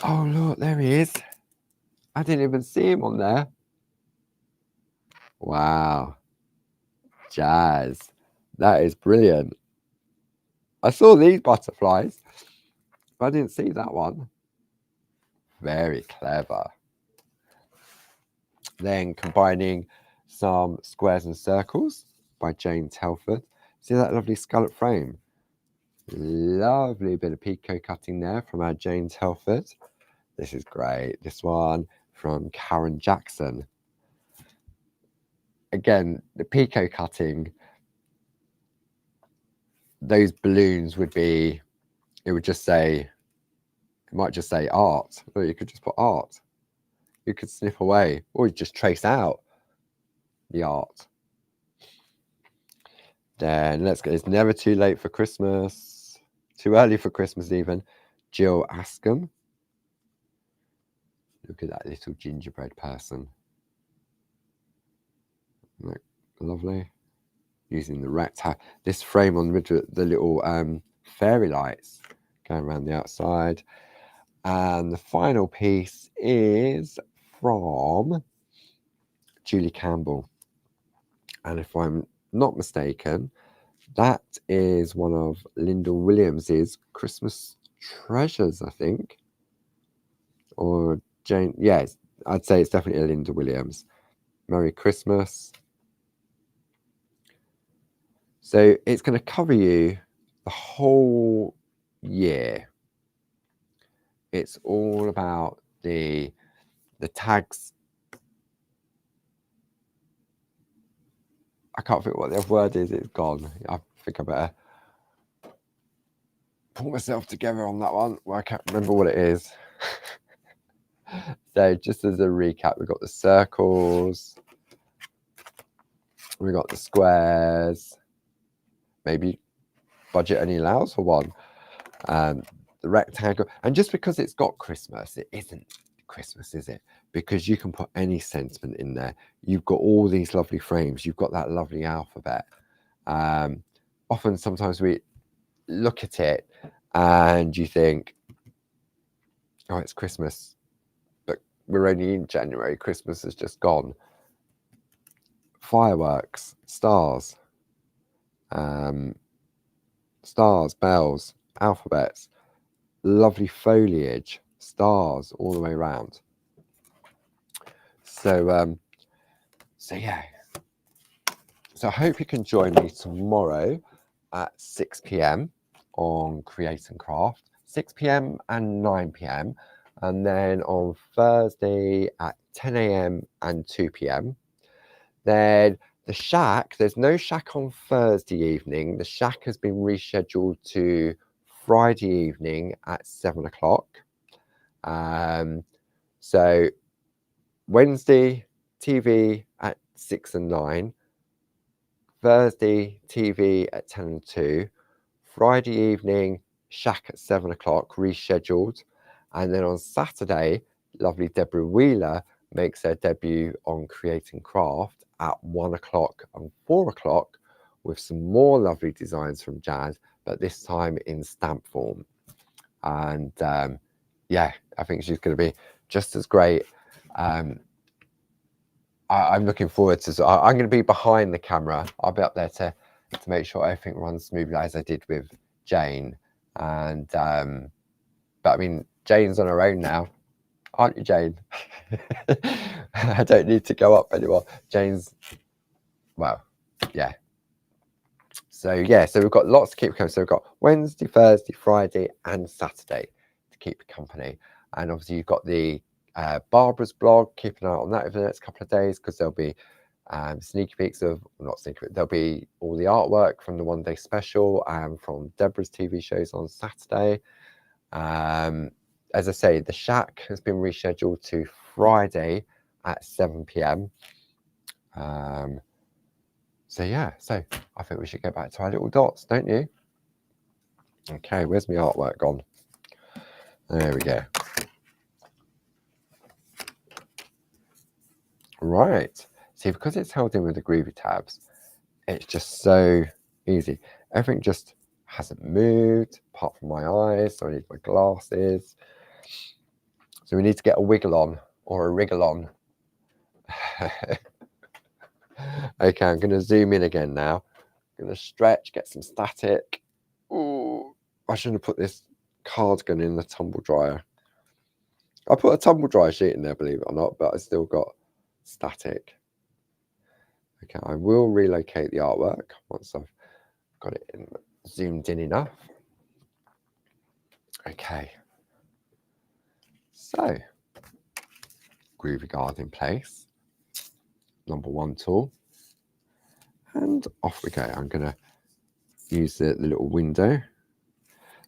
Oh, look, there he is. I didn't even see him on there. Wow. Jazz. That is brilliant. I saw these butterflies, but I didn't see that one. Very clever. Then combining some squares and circles by Jane Telford. See that lovely scallop frame? Lovely bit of Pico cutting there from our Jane Telford. This is great. This one from Karen Jackson. Again, the Pico cutting, those balloons would be, it would just say, it might just say art, or you could just put art. You could snip away, or you just trace out the art. Then let's go. It's never too late for Christmas, too early for Christmas even. Jill Askham. Look at that little gingerbread person. Look, lovely. Using the rectangle. This frame on the little fairy lights going around the outside. And the final piece is from Julie Campbell. And if I'm not mistaken, That is one of Linda Williams's Christmas treasures, I think. Or Jane, yes, I'd say it's definitely a Linda Williams. Merry Christmas. So it's going to cover you the whole year. It's all about the tags. I can't think what the other word is. It's gone. I think I better pull myself together on that one. Well, I can't remember what it is. So just as a recap, we've got the circles, we've got the squares, maybe budget only allows for one, the rectangle. And just because it's got Christmas, it isn't Christmas, is it? Because you can put any sentiment in there. You've got all these lovely frames, you've got that lovely alphabet. Often sometimes we look at it and you think, oh, it's Christmas, but we're only in January, Christmas has just gone. Fireworks, stars, bells, alphabets, lovely foliage, stars all the way around. So yeah. So I hope you can join me tomorrow at 6 p.m. on Create and Craft, 6 p.m. and 9 p.m. And then on Thursday at 10 a.m. and 2 p.m. Then the Shack, there's no Shack on Thursday evening. The Shack has been rescheduled to Friday evening at 7 o'clock. So Wednesday, TV at 6 and 9. Thursday, TV at 10 and 2. Friday evening, Shack at 7 o'clock, rescheduled. And then on Saturday, lovely Deborah Wheeler makes her debut on Create and Craft at 1 o'clock and 4 o'clock with some more lovely designs from Jazz, but this time in stamp form. And yeah, I think she's going to be just as great. I'm looking forward to. I'm going to be behind the camera. I'll be up there to make sure everything runs smoothly as I did with Jane. And but I mean, Jane's on her own now, aren't you, Jane? I don't need to go up anymore. Jane's, well, yeah. So yeah, so we've got lots to keep coming. So we've got Wednesday, Thursday, Friday, and Saturday to keep company. And obviously you've got the Barbara's blog. Keep an eye on that over the next couple of days because there'll be sneaky peeks of, not sneaky, but there'll be all the artwork from the one day special and from Deborah's TV shows on Saturday. As I say, the Shack has been rescheduled to Friday at 7 p.m. So yeah, so I think we should get back to our little dots, don't you? Okay, where's my artwork gone? There we go. Right, see, because it's held in with the Groovi tabs, it's just so easy. Everything just hasn't moved, apart from my eyes, so I need my glasses. So we need to get a wiggle on, or a wriggle on. Okay, I'm going to zoom in again now. I'm going to stretch, get some static. Ooh, I shouldn't have put this cardigan in the tumble dryer. I put a tumble dryer sheet in there, believe it or not, but I still got static. Okay, I will relocate the artwork once I've got it in, zoomed in enough. Okay, so Groovi guard in place, number 1 tool, and off we go. I'm going to use the little window.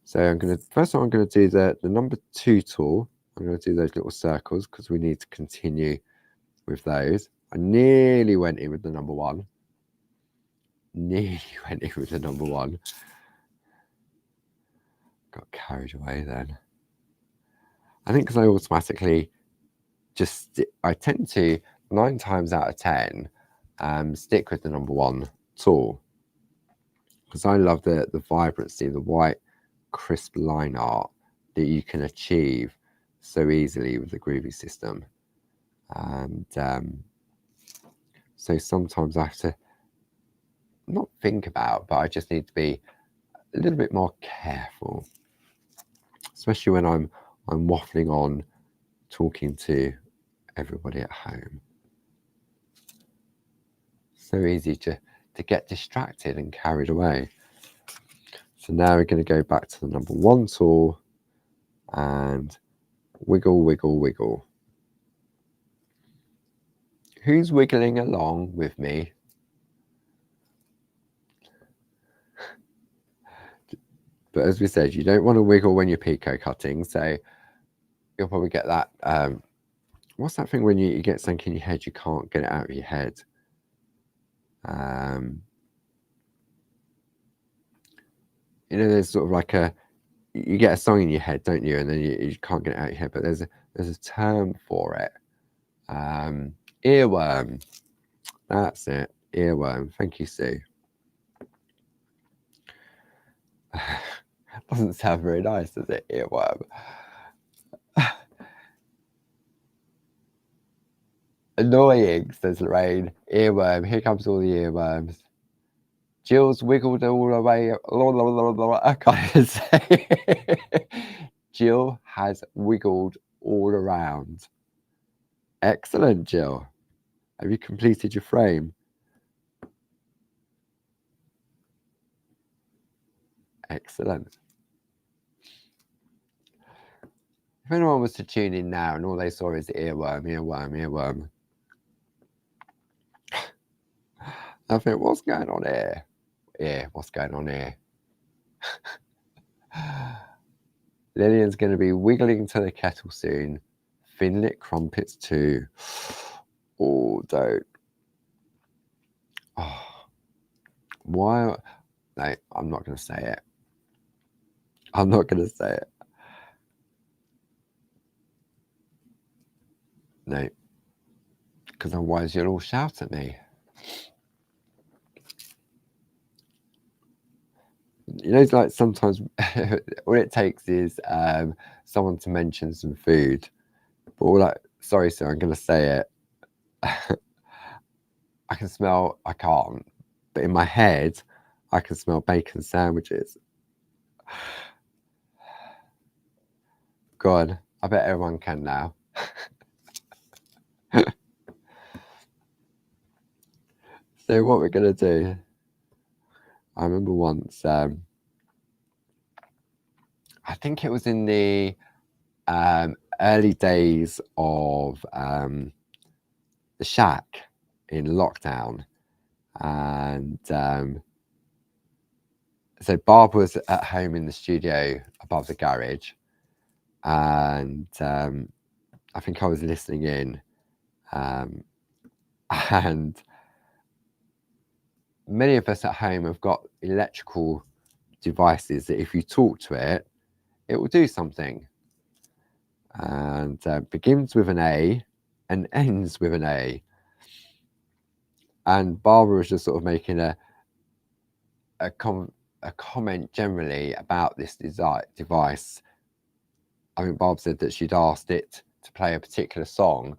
So I'm going to, first of all, I'm going to do the number 2 tool. I'm going to do those little circles because we need to continue with those. I nearly went in with the number 1. Nearly went in with the number 1. Got carried away then. I think because I automatically just, I tend to 9 times out of 10 stick with the number 1 tool because I love the vibrancy, the white crisp line art that you can achieve so easily with the Groovi system. And so sometimes I have to not think about, but I just need to be a little bit more careful, especially when I'm waffling on, talking to everybody at home. So easy to get distracted and carried away. So now we're going to go back to the number 1 tool and wiggle, wiggle, wiggle. Who's wiggling along with me? But as we said, you don't want to wiggle when you're picot cutting, so you'll probably get that. What's that thing when you get something in your head, you can't get it out of your head? You know, there's sort of like you get a song in your head, don't you? And then you can't get it out of your head, but there's a term for it. Earworm. That's it. Earworm. Thank you, Sue. Doesn't sound very nice, does it? Earworm. Annoying, says Lorraine. Earworm. Here comes all the earworms. Jill's wiggled all the way. I can't say. Jill has wiggled all around. Excellent, Jill. Have you completed your frame? Excellent. If anyone was to tune in now and all they saw is earworm, earworm, earworm, I think, what's going on here? Yeah, what's going on here? Lillian's going to be wiggling to the kettle soon. Finlit crumpets too. Oh, don't. Oh. Why? No, I'm not going to say it. I'm not going to say it. No. Because otherwise you'll all shout at me. You know, like sometimes all it takes is someone to mention some food. But all that, sorry, sir, I'm going to say it. I can smell, I can't, but in my head, I can smell bacon sandwiches. God, I bet everyone can now. So what we're going to do, I remember once, I think it was in the early days of the shack in lockdown, and so Barb was at home in the studio above the garage, and I think I was listening in, and many of us at home have got electrical devices that if you talk to it, it will do something, and begins with an A and ends with an A. And Barbara was just sort of making a comment generally about this device. I mean, Barb said that she'd asked it to play a particular song,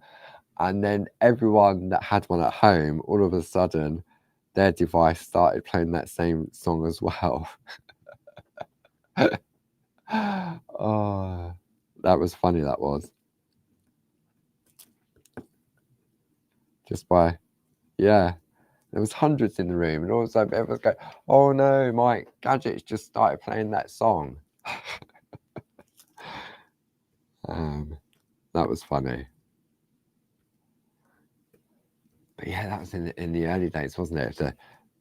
and then everyone that had one at home, all of a sudden, their device started playing that same song as well. Oh, that was funny, that was. Just by, yeah. There was hundreds in the room, and all of a sudden everyone's going, oh no, my gadget's just started playing that song. That was funny. But yeah, that was in the early days, wasn't it? The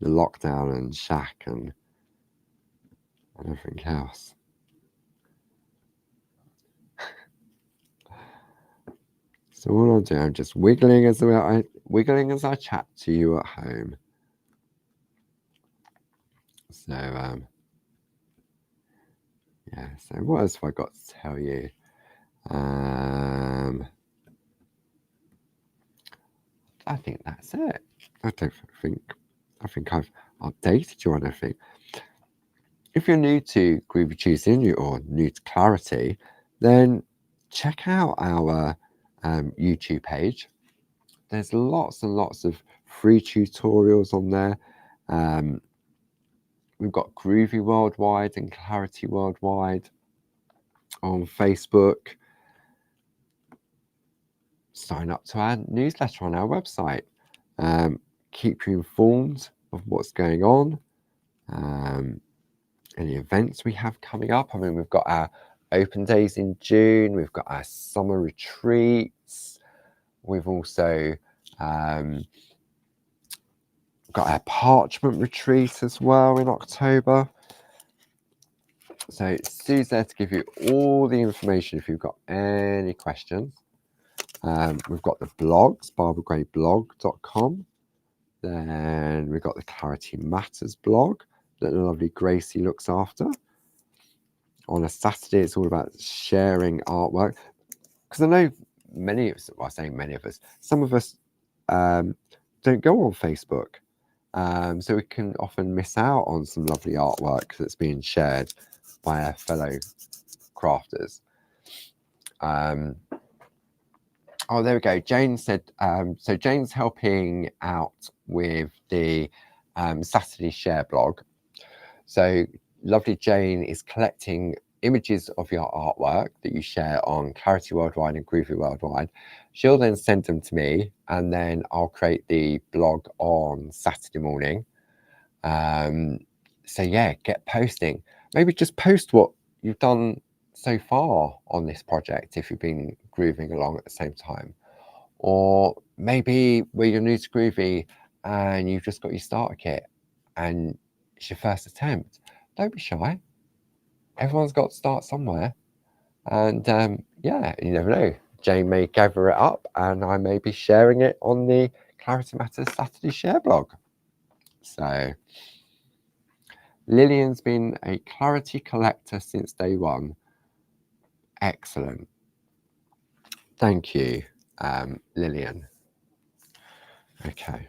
lockdown and shack and everything else. So what I'll do, I'm just wiggling as I chat to you at home. So yeah. So what else have I got to tell you? I think that's it. I think I've updated you on everything. If you're new to Groovi Tuesday or new to Clarity, then check out our YouTube page. There's lots and lots of free tutorials on there, We've got Groovi Worldwide and Clarity Worldwide on Facebook. Sign up to our newsletter on our website. Keep you informed of what's going on. Any events we have coming up. I mean, we've got our open days in June. We've got our summer retreats. We've also got our parchment retreat as well in October. So Sue's there to give you all the information if you've got any questions. We've got the blogs, barbaragrayblog.com. Then we've got the Clarity Matters blog that the lovely Gracie looks after. On a Saturday, it's all about sharing artwork. Because I know many of us, well, I'm saying many of us, some of us don't go on Facebook. So we can often miss out on some lovely artwork that's being shared by our fellow crafters. Oh, there we go. Jane said, so Jane's helping out with the Saturday Share blog. So lovely Jane is collecting images of your artwork that you share on Clarity Worldwide and Groovi Worldwide. She'll then send them to me, and then I'll create the blog on Saturday morning. So yeah, get posting. Maybe just post what you've done so far on this project if you've been grooving along at the same time. Or maybe where you're new to Groovi and you've just got your starter kit and it's your first attempt. Don't be shy. Everyone's got to start somewhere. And yeah, you never know. Jane may gather it up and I may be sharing it on the Clarity Matters Saturday Share blog. So Lillian's been a Clarity collector since day one. Excellent. Thank you, Lillian. Okay,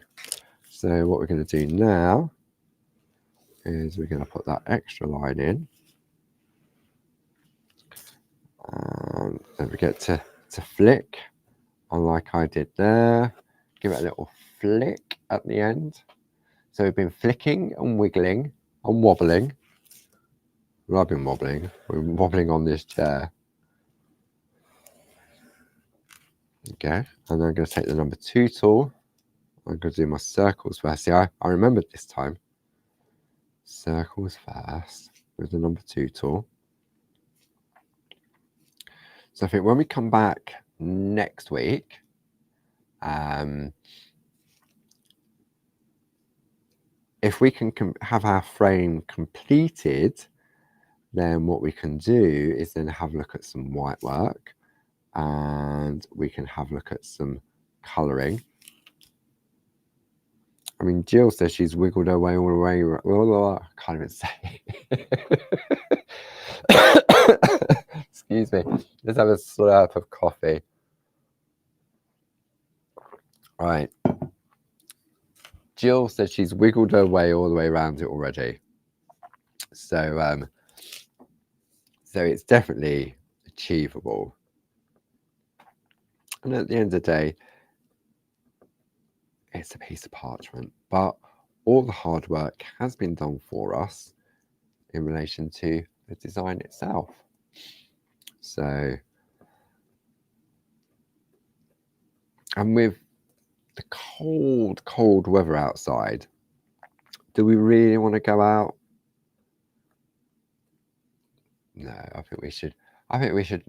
so what we're going to do now is we're going to put that extra line in. Don't forget to flick, unlike I did there. Give it a little flick at the end. So we've been flicking and wiggling and wobbling. Well, I've been wobbling. We're wobbling on this chair. Okay, and then I'm going to take the number 2 tool. I'm going to do my circles first. See, I remembered this time. Circles first with the number 2 tool. So I think when we come back next week, if we can have our frame completed, then what we can do is then have a look at some white work, and we can have a look at some colouring. I mean, Jill says she's wiggled her way all the way. I can't even say. Excuse me. Let's have a slurp of coffee. Right. Jill says she's wiggled her way all the way around it already. So, so it's definitely achievable. And at the end of the day, it's a piece of parchment, but all the hard work has been done for us in relation to the design itself. So, and with the cold weather outside, do we really want to go out? No, I think we should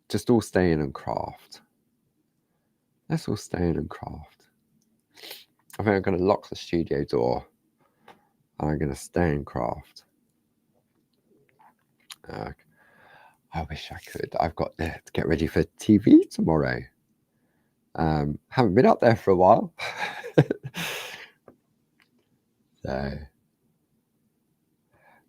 just all stay in and craft. Let's all stay in and craft. I think I'm going to lock the studio door and I'm going to stay and craft. I wish I could. I've got to get ready for TV tomorrow. Haven't been up there for a while. So,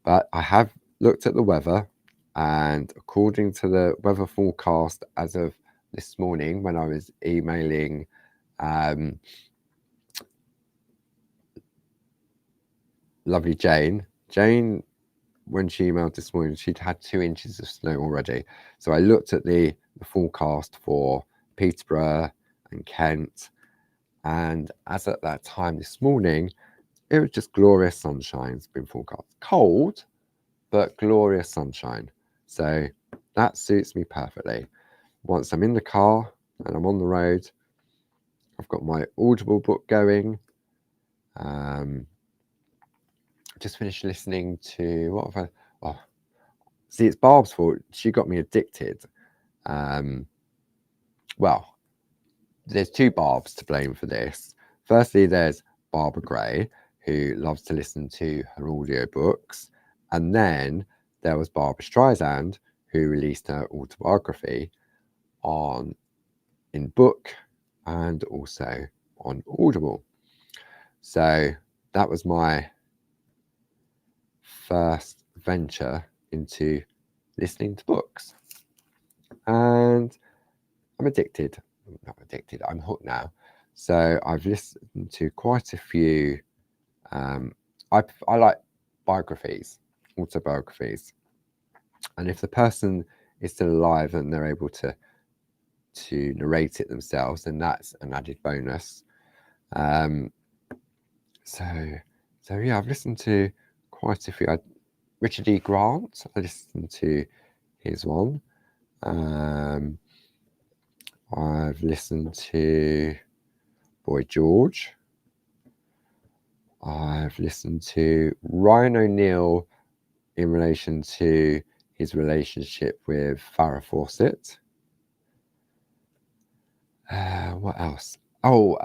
but I have looked at the weather, and according to the weather forecast as of this morning when I was emailing lovely Jane, when she emailed this morning, she'd had 2 inches of snow already. So I looked at the forecast for Peterborough and Kent, and as at that time this morning, it was just glorious sunshine's been forecast. Cold, but glorious sunshine. So that suits me perfectly. Once I'm in the car and I'm on the road, I've got my Audible book going. Just finished listening to what have I? Oh, see, it's Barb's fault. She got me addicted. Well, there's two Barbs to blame for this. Firstly, there's Barbara Gray, who loves to listen to her audiobooks. And then there was Barbara Streisand, who released her autobiography in book and also on Audible. So that was my first venture into listening to books. And I'm addicted. Not addicted, I'm hooked now. So I've listened to quite a few. I like biographies, autobiographies. And if the person is still alive and they're able to narrate it themselves, then that's an added bonus. So yeah, I've listened to quite a few. Richard E. Grant, I listened to his one. I've listened to Boy George. I've listened to Ryan O'Neill in relation to his relationship with Farrah Fawcett. What else? Oh,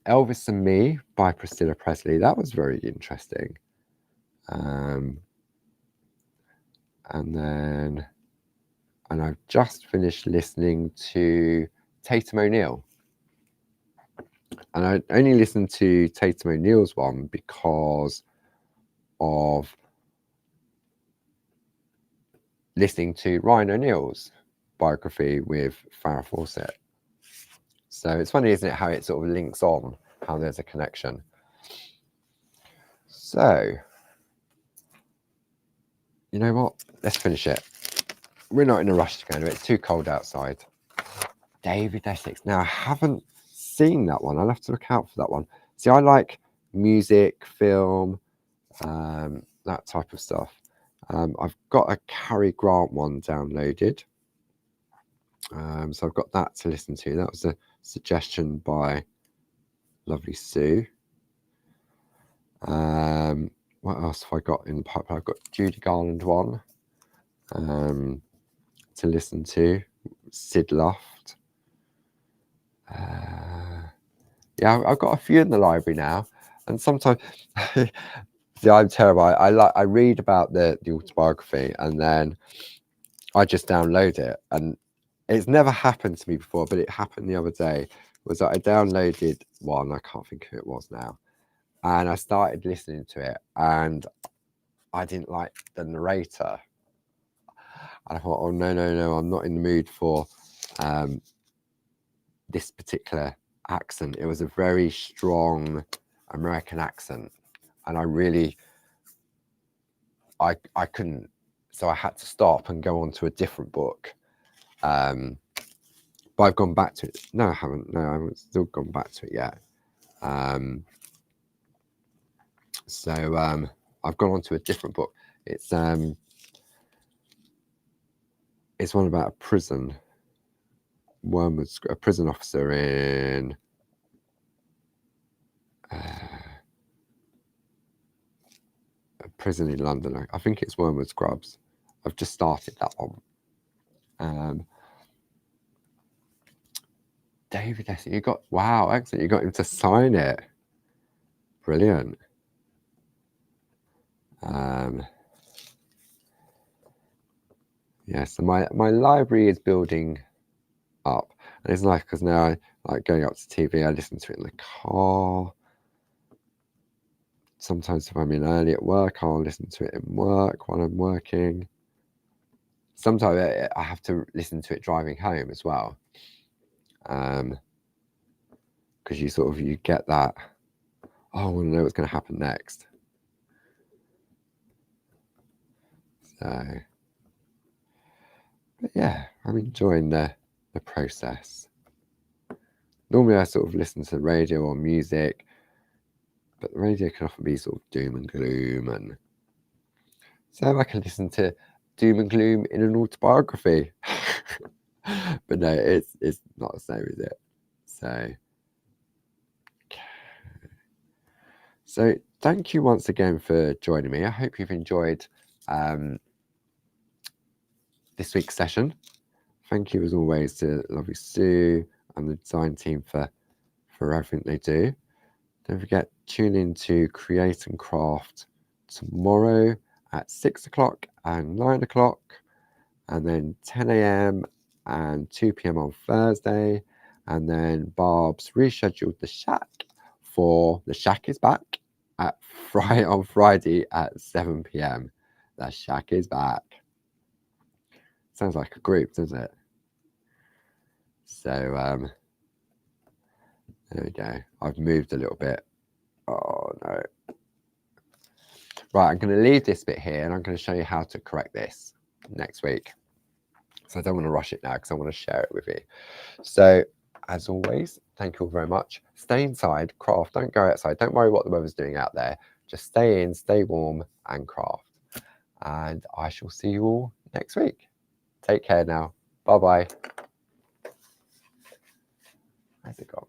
Elvis and Me by Priscilla Presley. That was very interesting. And I've just finished listening to Tatum O'Neill. And I only listened to Tatum O'Neill's one because of listening to Ryan O'Neill's biography with Farrah Fawcett. So it's funny, isn't it, how it sort of links on, how there's a connection. So, you know what? Let's finish it. We're not in a rush to go anywhere. It's too cold outside. David Essex. Now, I haven't seen that one. I'll have to look out for that one. See, I like music, film, that type of stuff. I've got a Cary Grant one downloaded. So I've got that to listen to. That was a suggestion by lovely Sue. What else have I got in the pipeline? I've got Judy Garland one to listen to. Sid Luft. Yeah, I've got a few in the library now, and sometimes yeah, I'm terrible. I read about the autobiography and then I just download it, and it's never happened to me before, but it happened the other day. Was that I downloaded one, I can't think who it was now, and I started listening to it, and I didn't like the narrator. And I thought, oh no, I'm not in the mood for this particular accent. It was a very strong American accent, and I couldn't, so I had to stop and go on to a different book. But I've gone back to it. No, I haven't. No, I haven't still gone back to it yet. So I've gone on to a different book. It's one about a prison. Wormwood's a prison officer in a prison in London. I think it's Wormwood Scrubs. I've just started that one. David Essex, excellent. You got him to sign it. Brilliant. Yeah, so my library is building up, and it's nice because now I like going up to TV. I listen to it in the car. Sometimes if I'm in early at work, I'll listen to it in work while I'm working. Sometimes I have to listen to it driving home as well, because you get that. Oh, I want to know what's going to happen next. So, but yeah, I'm enjoying the process. Normally I sort of listen to radio or music but the radio can often be sort of doom and gloom, and so I can listen to doom and gloom in an autobiography. But no, it's not the same, is it? So thank you once again for joining me. I hope you've enjoyed this week's session. Thank you as always to lovely Sue and the design team for everything they do. Don't forget, tune in to Create and Craft tomorrow at 6 o'clock and 9 o'clock, and then 10 a.m. and 2 p.m. on Thursday. And then Barb's rescheduled the Shack for the Shack is back at on Friday at 7 p.m. The Shack is back. Sounds like a group, doesn't it? So there we go. I've moved a little bit. Oh no. Right, I'm going to leave this bit here and I'm going to show you how to correct this next week. So I don't want to rush it now because I want to share it with you. So as always, thank you all very much. Stay inside, craft, don't go outside. Don't worry what the weather's doing out there. Just stay in, stay warm and craft. And I shall see you all next week. Take care now. Bye-bye. How's it gone?